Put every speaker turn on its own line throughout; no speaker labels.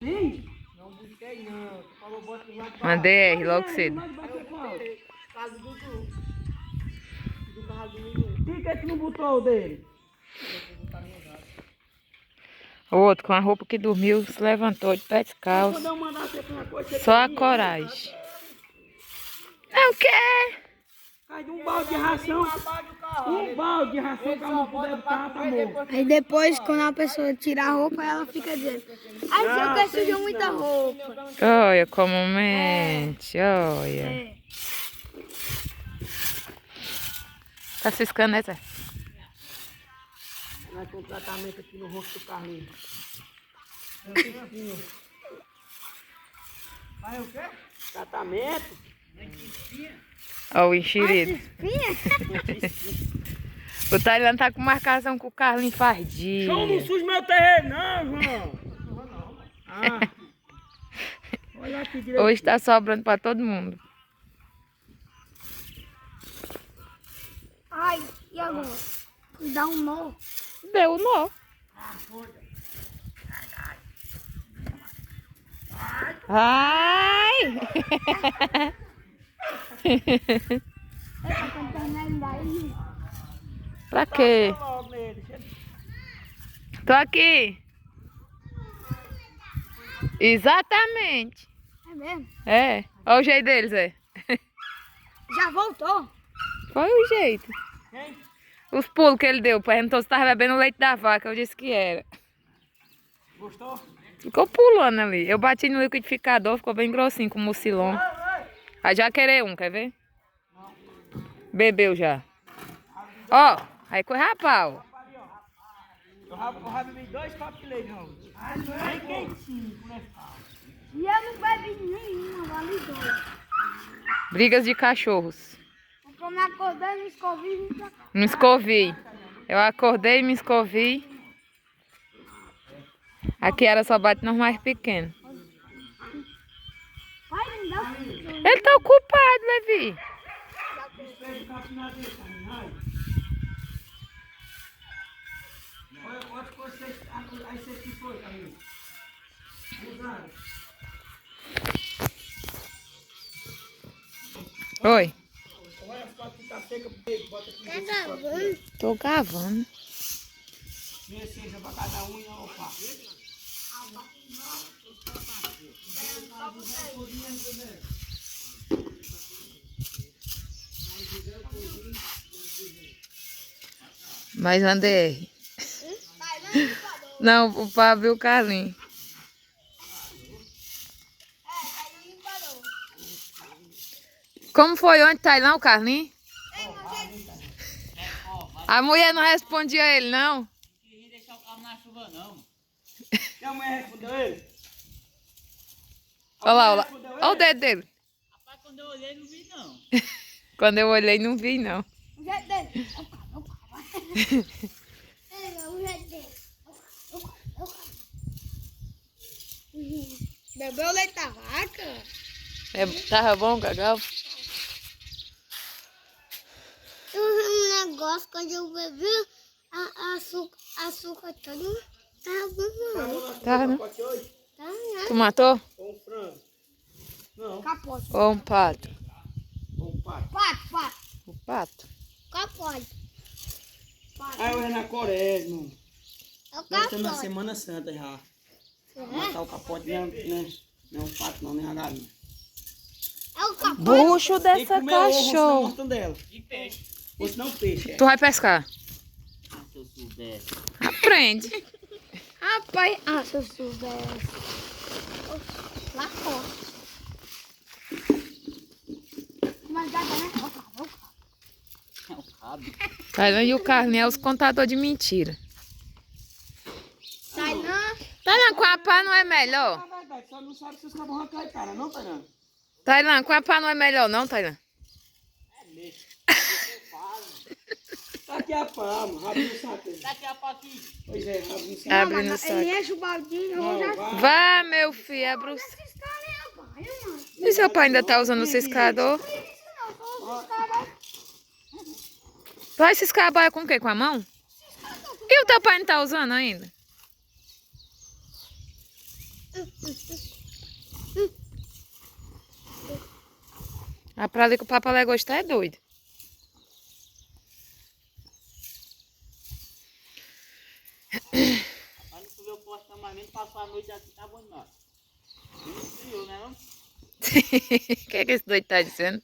Sim? Não busquei não. Tu falou bota lá de
Mandei R logo cedo.
Casa do Dudu. Do barraco do Dudu. Por que tu não botou o dele?
O outro com a roupa que dormiu se levantou de pé descalço.
Quando eu mandar você pra uma coisa, você
Só a
tem
coragem. Não quer?
cai de um balde de ração. Um balde de ração que a não puder botar, tá morto.
Aí depois, quando a pessoa tira a roupa, ela fica dizendo: ai, seu pé sujou muita roupa.
Olha como mente, olha.
É.
Tá ciscando, né, Zé?
Vai ter um tratamento aqui no rosto do Carlinhos. Vai o quê? Tratamento?
Olha o enxerido.
Espinha?
O Tailândia tá com marcação com o Carlinhos faz dia.
João, não suja meu terreno, não, João. Ah. Olha aqui direito.
Hoje tá sobrando pra todo mundo.
Ai, e agora? Dá um nó.
Deu o nó. Ai!
Essa cantanela daí.
Pra quê?
Logo nele.
Tô aqui. Exatamente.
É mesmo?
É. Olha o jeito deles, é.
Já voltou?
Foi o jeito.
Quem?
Os pulos que ele deu. Perguntou se tava bebendo o leite da vaca. Eu disse que era.
Gostou?
Ficou pulando ali. Eu bati no liquidificador, ficou bem grossinho com mucilon. Aí já querer um, quer ver? Bebeu já. Ó, aí com rapau.
Eu bebi 2 copos de leite, João. Bem quentinho, né?
E eu não bebi nenhuma, vale dois.
Brigas de cachorros.
Porque eu me acordei no escovinho e vim pra cá.
Me escovi. Eu acordei, me escovi. Aqui era só bate nos mais pequenos.
Pai, não dá.
Ele tá ocupado, Levi.
Onde você... Aí você que foi, Carlinhos?
Oi.
Olha as patas que tá seca, bota aqui.
Tá gravando?
Tô gravando.
Minha seja pra cada um e não opa.
Mais uma DR. Não, o Pablo e o Carlinhos. Como foi ontem, Tailão, o Carlinhos? A mulher não respondia a ele, não?
Queria deixar o carro na chuva, não. E a mulher respondeu ele?
Olha lá, olha lá. Olha o dedo dele.
Rapaz, quando eu olhei, não vi, não.
Quando eu olhei, não vi, não.
O jeito dele. O jeito dele. Bebeu leite da vaca?
É, tava bom, Cacau?
Eu vi um negócio quando eu bebi açúcar todo. Tá bom, não.
Tá, né?
Pacote hoje?
Tá, né?
Tu matou?
Ou um frango? Não.
Capote.
Ou um pato?
Ou um pato?
Pato.
O pato?
Capote.
Ah, eu é na Quaresma.
É o
Nós estamos na
capote.
Semana Santa já.
É?
Matar o capote não é um pato não, nem a galinha.
É o capote.
Bucho
Tem que
dessa
comer ovo, senão
cachorro.
gostam dela. E peixe. Ou senão peixe, é.
Tu vai pescar?
Ah, se eu soubesse.
Aprende.
Rapaz, se eu soubesse. Lá fora. Mas dá, né?
É o cabo.
Tailã e o Carlinhos é os contadores de mentira.
Tailã.
Tailã, com a pá não é melhor?
É verdade, só não sabe se os cabos arrancam a cara, não, Tairã?
Tailã, com a pá não é melhor não, Tailã?
É mesmo. Tá aqui a pá, mano. Rabinho no saco. Tá aqui a pá aqui. Pois é, rabinho no saco.
Abre no
Ele
saco.
enche o baldinho, eu já...
Vai.
Vá, meu filho, abre o...
Esses caras é pai, mano.
E seu pai ainda tá usando o ciscador?
Isso não, só esses caras.
Vai ciscar a baia com o quê? Com a mão? E o teu pai não tá usando ainda? A pra ali que o Papai gostar é doido.
Mas não choveu forte mais mesmo, passou a noite aqui, tá bom demais. Frio, né não?
O que é que esse doido tá dizendo?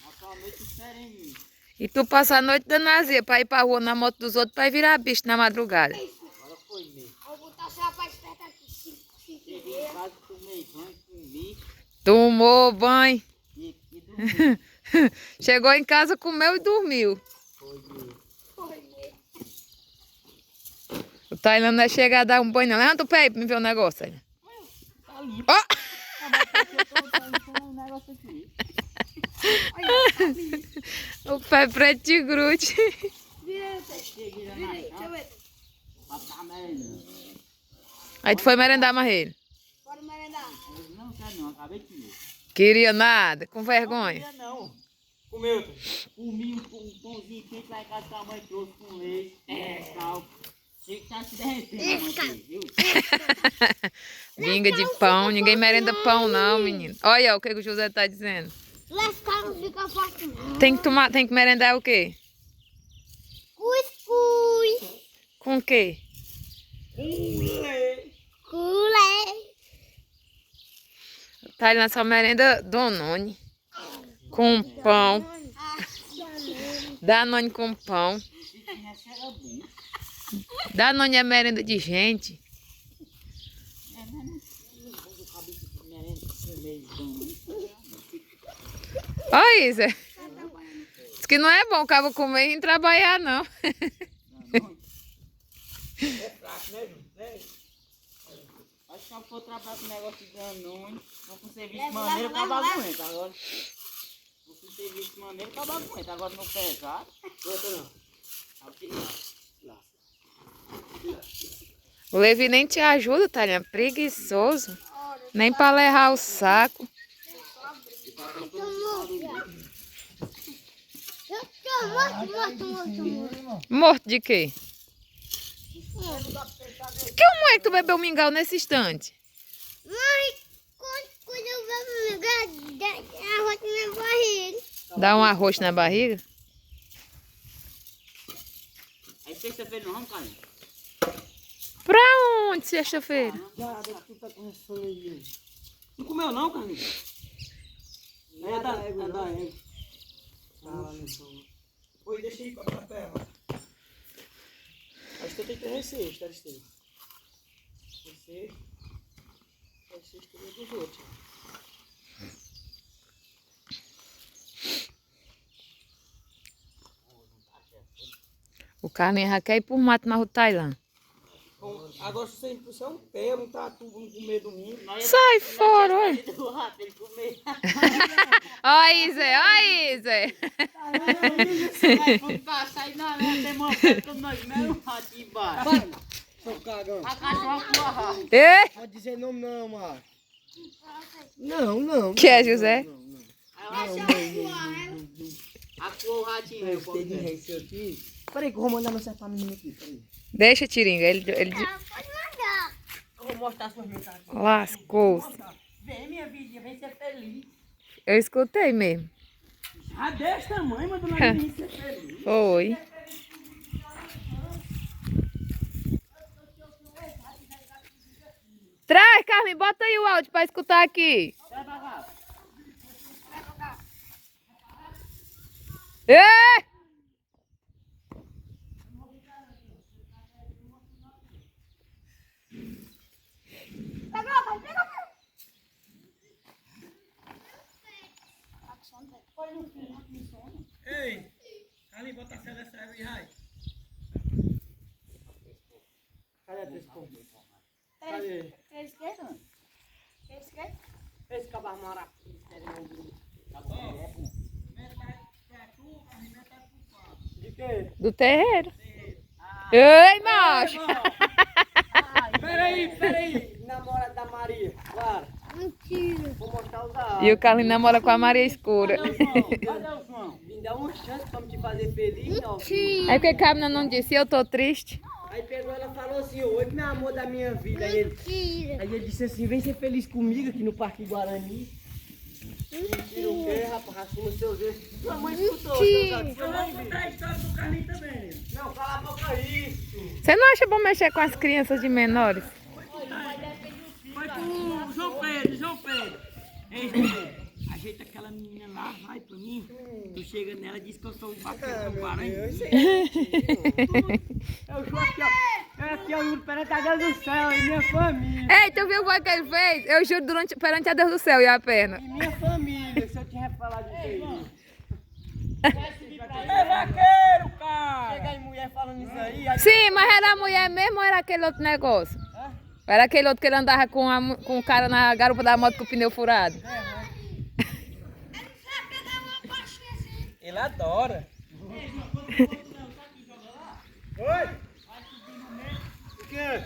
Passou a noite diferente.
E tu passa a noite dando azia pra ir pra rua na moto dos outros pra ir virar bicho na madrugada.
Agora foi mesmo.
Vou botar o rapaz perto aqui.
Cheguei em casa, tomei banho, comi
Tomou banho.
e dormi.
Chegou em casa, comeu e dormiu.
Foi mesmo.
O Tailândia não é chegar a dar um banho não. Levanta o pé aí pra me ver o negócio. Aí.
Tá ali.
Ó!
Um negócio aqui.
O pé preto de grude.
Vira
Cheguei lá
aí, deixa
na
eu
casa,
ver.
passar merenda.
Aí tu foi merendar mais ele.
Bora merendar.
Eu não quero não, acabei de comer.
Queria nada, com vergonha.
Não, não. Comeu. Comi um pãozinho quente lá em casa que a mãe trouxe com leite, sal. Chega que tá se derretendo, mãe, viu?
Vinga de pão, ninguém merenda pão não, menino. Olha o que o José tá dizendo.
Las caras ficam fortes.
Tem que merendar o quê?
Cuscuz.
Com o quê?
Culé.
O Tailândia só merenda Danone. Com pão. Danone com pão.
Esse era bom.
Danone é merenda de gente. Olha isso. Diz que não é bom o cabo comer e ir trabalhar, não.
É fraco, né, Júlio? Acho que eu for trabalhar com negócio de Danone, vou com serviço maneiro, acaba aguenta. Agora, vou com serviço maneiro, acaba aguenta. Agora no pesado. Aguenta não. Aqui não.
O Levi nem te ajuda, Tailândia. Preguiçoso. Nem pra levar o saco. Morto de quê? Como é que tu bebeu mingau nesse instante?
Mãe, quando eu vou me ligar, dá arroz na minha barriga.
Dá um arroz na barriga?
Aí sexta-feira não vamos, Carlinhos?
Pra onde, sexta-feira?
Já, tu tá com sono aí. Não comeu não, Carlinhos? É da égua. É da égua. Tá lá no sono. Oi, deixa aí com a terra. Acho que eu tenho que ter receita, Aristeu. Receita dos outros.
O Carlinhos já quer ir por mato na rua Tailândia.
Bom, agora se você puxar um pé, um tatu, vamos comer domingo.
Sai fora, olha.
Do rato, ele comer.
Olha, Zé, olha, Zé.
Vai passar aí na semana, como nós comemos um rato embaixo.
Vai, seu cagão.
A cachorra com a rato.
Ê,
Pode dizer nome não, mano. Não.
que é, José?
A cor o ratinho.
Eu gostei de rei seu aqui. Peraí que eu vou mandar mensagem pra menina aqui, peraí.
Deixa, Tiringa, ele
Pode mandar.
Eu vou mostrar suas mensagens.
lascou-se.
Vem, minha vidinha, vem ser feliz.
Eu escutei mesmo.
Já desse tamanho, mas do lado de mim ser feliz.
Foi. Traz, Carmen, bota aí o áudio pra escutar aqui.
Vai pra cá.
Ê!
Ei, ali, bota a cela essa água e vai. Cadê a 3 pontos? Cadê? Esse cabas maravilhoso. Tá bom? De quê?
Do terreiro. Ei, macho!
Peraí. Namorada da Maria. Claro.
Mentira.
Vou mostrar os áudios.
E o Carlinhos namora com a Maria Escura.
Cadê o João? Vim dar uma chance pra me te fazer feliz, não.
Mentira.
Aí o que a Carmen não disse? Eu tô triste.
Aí pegou ela e falou
falou assim, oi, meu amor da minha vida. Aí ele disse assim, vem ser feliz comigo aqui no Parque Guarani. Mentira o quê, rapaz? Assuma seus erros. Sua mãe escutou, seus atos. Eu vou contar a história do Carlinhos também. Não, cala a boca isso.
Você não acha bom mexer com as crianças de menores?
Foi com o João Pedro. Ei, João Pedro, ajeita aquela menina lá, vai pra mim. Tu chega nela e diz que eu sou o bacana do Guarani.
Eu juro aqui, ó. Eu juro perante a Deus do céu e minha família.
Ei, tu viu o que ele fez? Eu juro perante a Deus do céu e a perna.
E minha família, se eu tiver falado isso aí.
É vaqueiro, cara!
Chega aí, mulher falando isso aí.
Sim, mas era a mulher mesmo ou era aquele outro negócio? Era aquele outro que ele andava com o cara na garupa da moto com o pneu furado?
Ele adora.
Oi? O quê?